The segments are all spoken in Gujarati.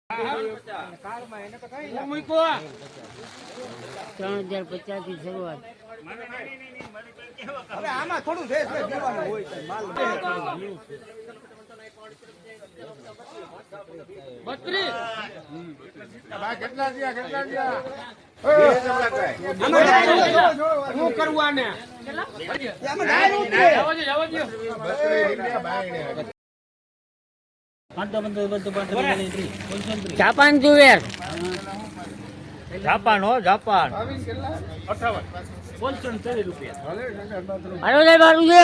3050 થી શરૂઆત. આમાં થોડું ફેસ દેવાનું હોય કેટલા શું કરવું આને જાપાન તુવેર જાપાન હો જાપાન 58 રૂપિયા. હાલો લે બારું છે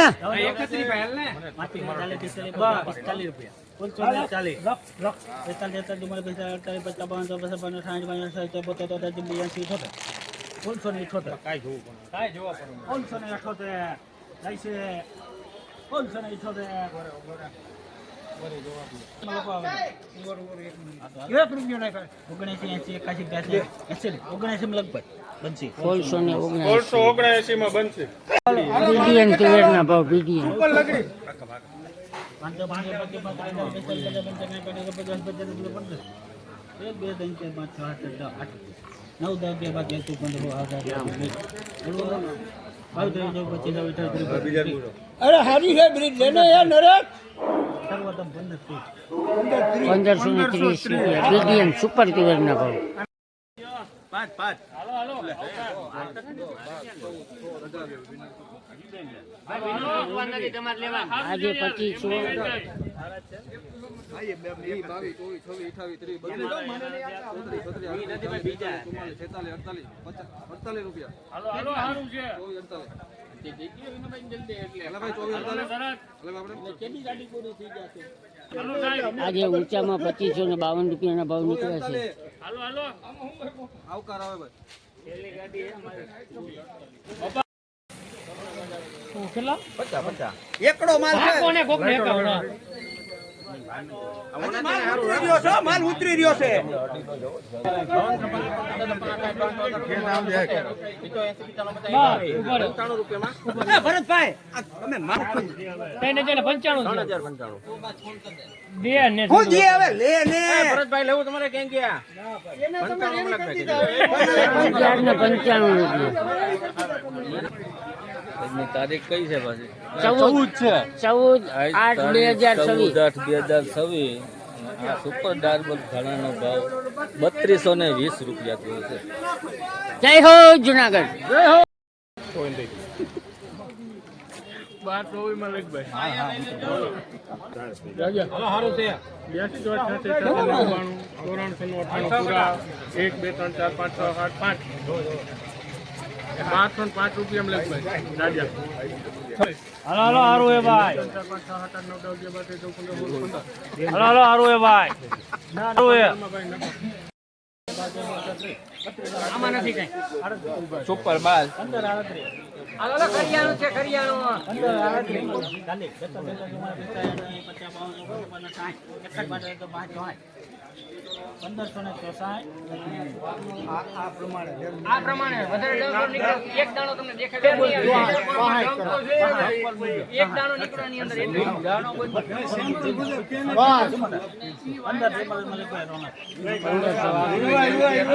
1679 માં બનશે. બીડીએન તુવેરના ભાવ બીડીએન અરે હારી છે બ્રિજ લેને યાર નરેશ 1530 રૂપિયા બીડીએન સુપર તુવેરના ભાવ. આજે 2500 આજે ઊંચામાં 2552 રૂપિયાના ભાવ નીકળ્યા છે. આવકાર આવે ભાઈ એકડો માલ માલ ઉતરી રહ્યો છે. ભરતભાઈ ભરતભાઈ લેવું તમારે ક્યાં ગયા 1195 તારીખ કઈ છે પાછી 14/8/2026 આ સુપર ડાર્બલ ઘણાનો ભાવ 3220 રૂપિયા થયો છે. જય હો જુનાગઢ. જય હો. 1224 માં લખભાઈ. હાલો હારું છે 82 પૂરા 1 2 3 4 5 6 8 5 505 રૂપિયા લખભાઈ દાડિયા. હાલો હારું એ ભાઈ. 4 5 6 8 9 10 11 12 13 14 15 હાલો હારું એ ભાઈ. આમાં નથી કઈ. સુપર બાલ હાલો કરિયાણું છે કરિયાણું. આ પ્રમાણે વધારે એક દાણો તમને દેખાય એક દાણો નીકળવાની અંદર એક દાણો કોઈ